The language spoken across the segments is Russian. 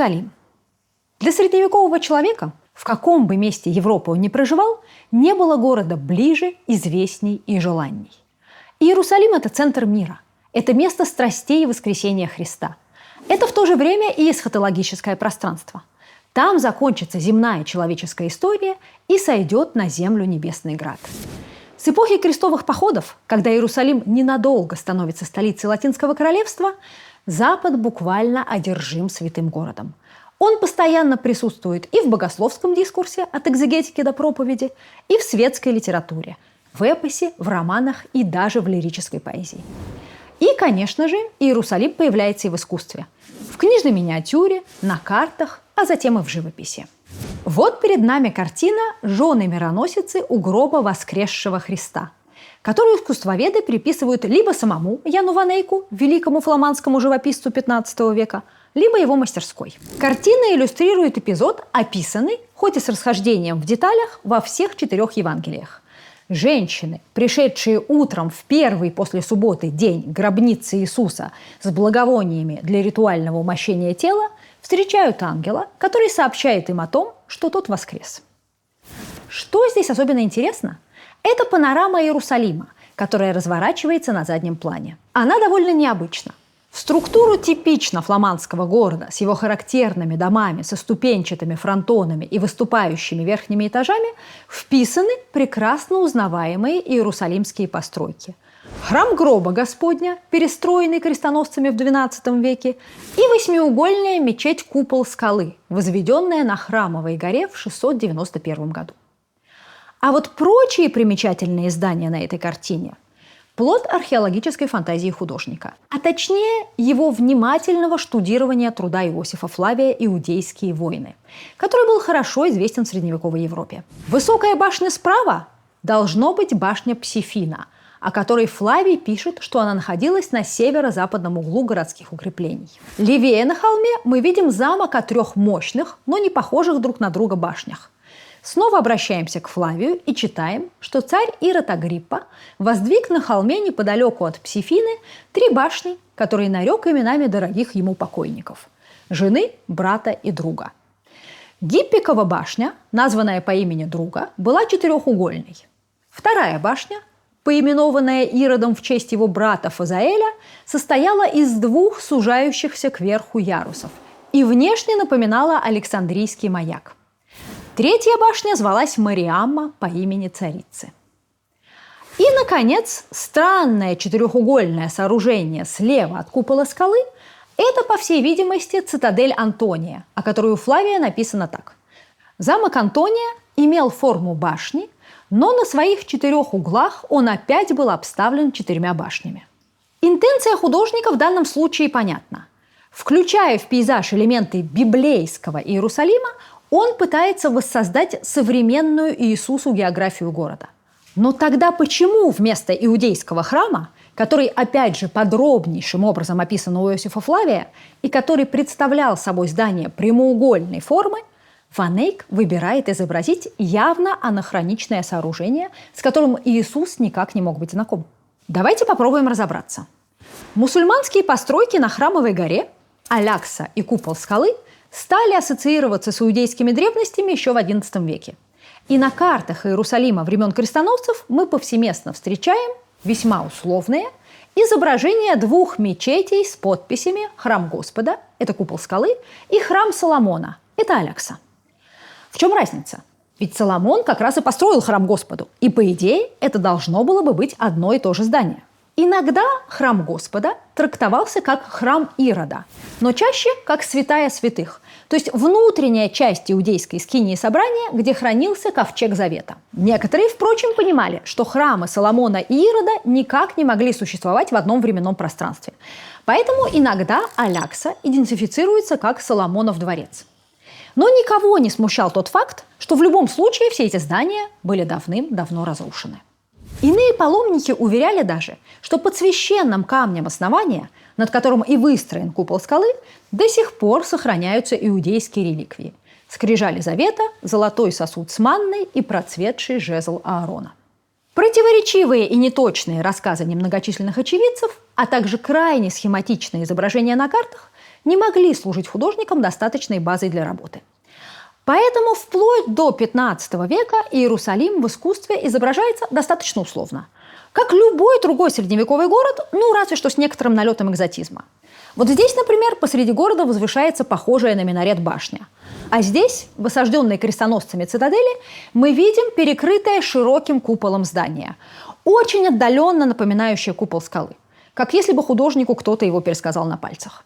Иерусалим. Для средневекового человека, в каком бы месте Европы он ни проживал, не было города ближе, известней и желанней. Иерусалим – это центр мира. Это место страстей и воскресения Христа. Это в то же время и эсхатологическое пространство. Там закончится земная человеческая история и сойдет на землю небесный град. С эпохи крестовых походов, когда Иерусалим ненадолго становится столицей Латинского королевства, Запад буквально одержим святым городом. Он постоянно присутствует и в богословском дискурсе, от экзегетики до проповеди, и в светской литературе, в эпосе, в романах и даже в лирической поэзии. И, конечно же, Иерусалим появляется и в искусстве. В книжной миниатюре, на картах, а затем и в живописи. Вот перед нами картина «Жены-мироносицы у гроба воскресшего Христа», которую искусствоведы приписывают либо самому Яну ван Эйку, великому фламандскому живописцу XV века, либо его мастерской. Картина иллюстрирует эпизод, описанный, хоть и с расхождением в деталях, во всех 4 Евангелиях. Женщины, пришедшие утром в первый после субботы день гробницы Иисуса с благовониями для ритуального умощения тела, встречают ангела, который сообщает им о том, что тот воскрес. Что здесь особенно интересно? Это панорама Иерусалима, которая разворачивается на заднем плане. Она довольно необычна. В структуру типично фламандского города с его характерными домами со ступенчатыми фронтонами и выступающими верхними этажами вписаны прекрасно узнаваемые иерусалимские постройки. Храм гроба Господня, перестроенный крестоносцами в XII веке, и восьмиугольная мечеть-купол скалы, возведенная на Храмовой горе в 691 году. А вот прочие примечательные здания на этой картине – плод археологической фантазии художника, а точнее его внимательного штудирования труда Иосифа Флавия «Иудейские войны», который был хорошо известен в средневековой Европе. Высокая башня справа должно быть башня Псифина, о которой Флавий пишет, что она находилась на северо-западном углу городских укреплений. Левее на холме мы видим замок о 3 мощных, но не похожих друг на друга башнях. Снова обращаемся к Флавию и читаем, что царь Ирод Агриппа воздвиг на холме неподалеку от Псифины 3 башни, которые нарек именами дорогих ему покойников – жены, брата и друга. Гиппикова башня, названная по имени друга, была 4-угольной. Вторая башня, поименованная Иродом в честь его брата Фазаэля, состояла из 2 сужающихся кверху ярусов и внешне напоминала Александрийский маяк. 3-я башня звалась Мариамма по имени царицы. И, наконец, странное 4-угольное сооружение слева от купола скалы – это, по всей видимости, цитадель Антония, о которой у Флавия написано так. Замок Антония имел форму башни, но на своих 4 углах он опять был обставлен 4 башнями. Интенция художника в данном случае понятна. Включая в пейзаж элементы библейского Иерусалима, он пытается воссоздать современную Иисусу географию города. Но тогда почему вместо иудейского храма, который, опять же, подробнейшим образом описан у Иосифа Флавия и который представлял собой здание прямоугольной формы, Ван Эйк выбирает изобразить явно анахроничное сооружение, с которым Иисус никак не мог быть знаком? Давайте попробуем разобраться. Мусульманские постройки на Храмовой горе, Алякса и купол скалы стали ассоциироваться с иудейскими древностями еще в XI веке. И на картах Иерусалима времен крестоносцев мы повсеместно встречаем весьма условные изображения 2 мечетей с подписями «Храм Господа» – это купол скалы, и «Храм Соломона» – это Алякса. В чем разница? Ведь Соломон как раз и построил храм Господу, и, по идее, это должно было бы быть одно и то же здание. Иногда храм Господа трактовался как храм Ирода, но чаще как святая святых, то есть внутренняя часть иудейской скинии собрания, где хранился ковчег завета. Некоторые, впрочем, понимали, что храмы Соломона и Ирода никак не могли существовать в одном временном пространстве. Поэтому иногда Алякса идентифицируется как Соломонов дворец. Но никого не смущал тот факт, что в любом случае все эти здания были давным-давно разрушены. Иные паломники уверяли даже, что под священным камнем основания, над которым и выстроен купол скалы, до сих пор сохраняются иудейские реликвии – скрижали завета, золотой сосуд с манной и процветший жезл Аарона. Противоречивые и неточные рассказы немногочисленных очевидцев, а также крайне схематичные изображения на картах не могли служить художникам достаточной базой для работы. Поэтому вплоть до XV века Иерусалим в искусстве изображается достаточно условно. Как любой другой средневековый город, разве что с некоторым налетом экзотизма. Вот здесь, например, посреди города возвышается похожая на минарет башня. А здесь, в осажденной крестоносцами цитадели, мы видим перекрытое широким куполом здание, очень отдаленно напоминающее купол скалы, как если бы художнику кто-то его пересказал на пальцах.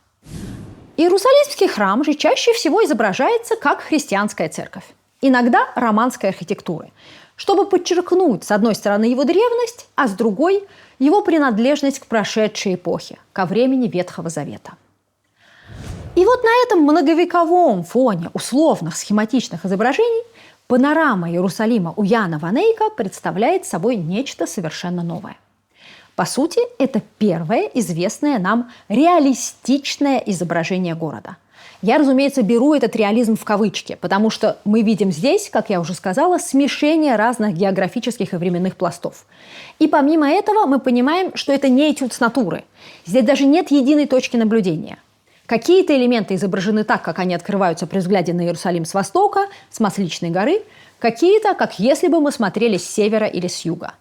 Иерусалимский храм же чаще всего изображается как христианская церковь, иногда романской архитектуры, чтобы подчеркнуть, с одной стороны, его древность, а с другой – его принадлежность к прошедшей эпохе, ко времени Ветхого Завета. И вот на этом многовековом фоне условных схематичных изображений панорама Иерусалима у Яна ван Эйка представляет собой нечто совершенно новое. По сути, это первое известное нам реалистичное изображение города. Я, разумеется, беру этот реализм в кавычки, потому что мы видим здесь, как я уже сказала, смешение разных географических и временных пластов. И помимо этого мы понимаем, что это не этюд с натуры. Здесь даже нет единой точки наблюдения. Какие-то элементы изображены так, как они открываются при взгляде на Иерусалим с востока, с Масличной горы, какие-то, как если бы мы смотрели с севера или с юга.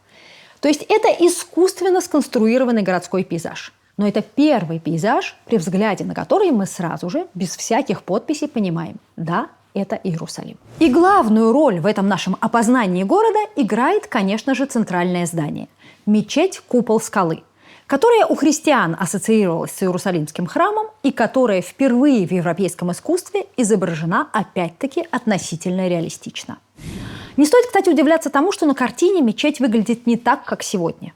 То есть это искусственно сконструированный городской пейзаж. Но это первый пейзаж, при взгляде на который мы сразу же, без всяких подписей, понимаем – да, это Иерусалим. И главную роль в этом нашем опознании города играет, конечно же, центральное здание – мечеть-купол скалы, которая у христиан ассоциировалась с Иерусалимским храмом и которая впервые в европейском искусстве изображена, опять-таки, относительно реалистично. Не стоит, кстати, удивляться тому, что на картине мечеть выглядит не так, как сегодня.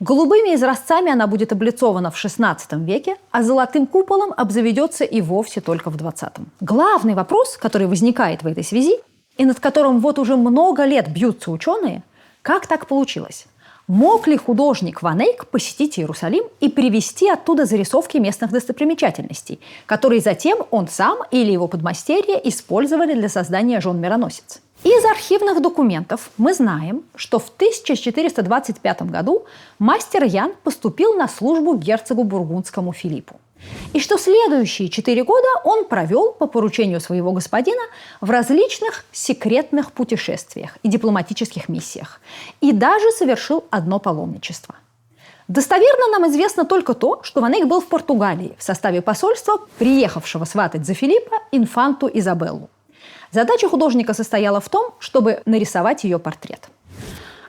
Голубыми изразцами она будет облицована в XVI веке, а золотым куполом обзаведется и вовсе только в XX. Главный вопрос, который возникает в этой связи, и над которым вот уже много лет бьются ученые, как так получилось? Мог ли художник Ван Эйк посетить Иерусалим и привезти оттуда зарисовки местных достопримечательностей, которые затем он сам или его подмастерье использовали для создания жен-мироносец? Из архивных документов мы знаем, что в 1425 году мастер Ян поступил на службу герцогу бургундскому Филиппу. И что следующие 4 года он провел по поручению своего господина в различных секретных путешествиях и дипломатических миссиях. И даже совершил одно паломничество. Достоверно нам известно только то, что Ван Эйк был в Португалии в составе посольства, приехавшего сватать за Филиппа инфанту Изабеллу. Задача художника состояла в том, чтобы нарисовать ее портрет.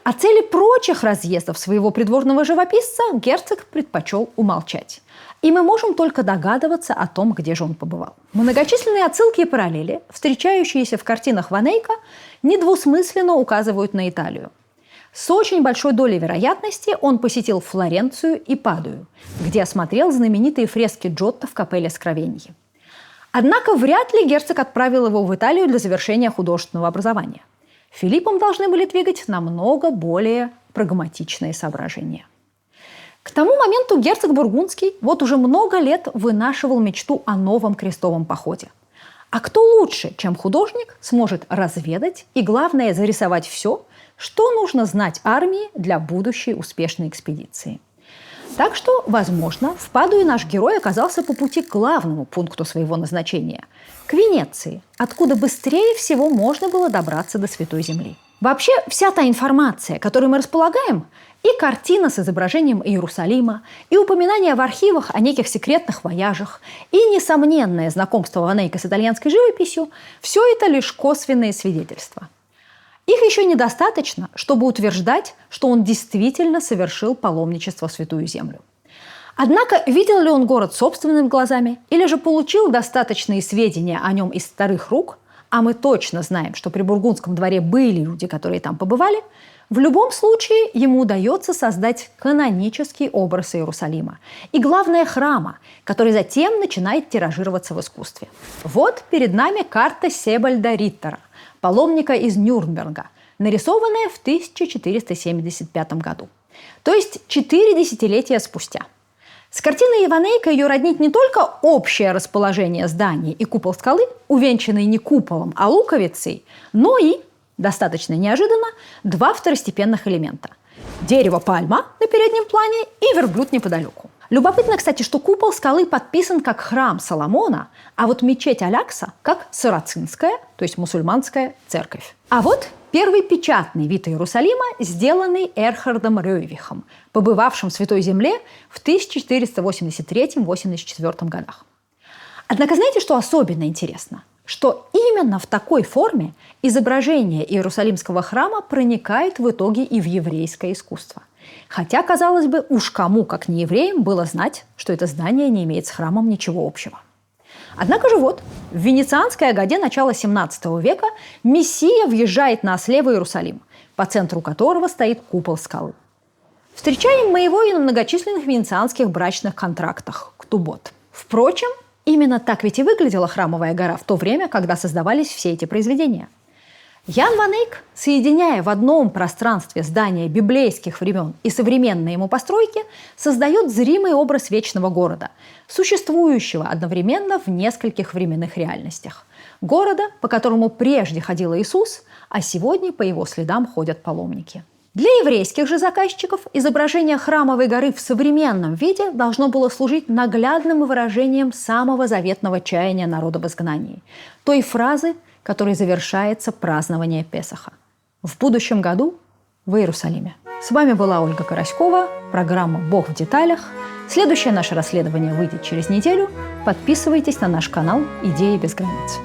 О цели прочих разъездов своего придворного живописца герцог предпочел умолчать. И мы можем только догадываться о том, где же он побывал. Многочисленные отсылки и параллели, встречающиеся в картинах Ван Эйка, недвусмысленно указывают на Италию. С очень большой долей вероятности он посетил Флоренцию и Падую, где осмотрел знаменитые фрески Джотто в капелле Скровеньи. Однако вряд ли герцог отправил его в Италию для завершения художественного образования. Филиппом должны были двигать намного более прагматичные соображения. К тому моменту герцог Бургундский вот уже много лет вынашивал мечту о новом крестовом походе. А кто лучше, чем художник, сможет разведать и, главное, зарисовать все, что нужно знать армии для будущей успешной экспедиции? Так что, возможно, в Падуе наш герой оказался по пути к главному пункту своего назначения – к Венеции, откуда быстрее всего можно было добраться до Святой Земли. Вообще, вся та информация, которой мы располагаем, и картина с изображением Иерусалима, и упоминания в архивах о неких секретных вояжах, и несомненное знакомство Ван Эйка с итальянской живописью – все это лишь косвенные свидетельства. Их еще недостаточно, чтобы утверждать, что он действительно совершил паломничество в Святую Землю. Однако, видел ли он город собственными глазами, или же получил достаточные сведения о нем из старых рук, а мы точно знаем, что при Бургундском дворе были люди, которые там побывали, в любом случае ему удается создать канонический образ Иерусалима и, главное, храма, который затем начинает тиражироваться в искусстве. Вот перед нами карта Себальда Риттера, паломника из Нюрнберга, нарисованная в 1475 году. То есть 4 десятилетия спустя. С картиной Ван Эйка ее роднит не только общее расположение здания и купол скалы, увенчанный не куполом, а луковицей, но и, достаточно неожиданно, 2 второстепенных элемента. Дерево-пальма на переднем плане и верблюд неподалеку. Любопытно, кстати, что купол скалы подписан как храм Соломона, а вот мечеть Алякса как сарацинская, то есть мусульманская церковь. А вот первый печатный вид Иерусалима, сделанный Эрхардом Рёйвихом, побывавшим в Святой Земле в 1483-84 годах. Однако знаете, что особенно интересно? Что именно в такой форме изображение Иерусалимского храма проникает в итоге и в еврейское искусство. Хотя, казалось бы, уж кому, как не евреям, было знать, что это здание не имеет с храмом ничего общего. Однако же вот, в Венецианской Агаде начала XVII века Мессия въезжает на осле в Иерусалим, по центру которого стоит купол скалы. Встречаем мы его и на многочисленных венецианских брачных контрактах – ктубот. Впрочем, именно так ведь и выглядела храмовая гора в то время, когда создавались все эти произведения. Ян ван Эйк, соединяя в одном пространстве здания библейских времен и современные ему постройки, создает зримый образ вечного города, существующего одновременно в нескольких временных реальностях. Города, по которому прежде ходил Иисус, а сегодня по его следам ходят паломники. Для еврейских же заказчиков изображение храмовой горы в современном виде должно было служить наглядным выражением самого заветного чаяния народа в изгнании, той фразы, которой завершается празднование Песаха. В будущем году в Иерусалиме. С вами была Ольга Караськова, программа «Бог в деталях». Следующее наше расследование выйдет через неделю. Подписывайтесь на наш канал «Идеи без границ».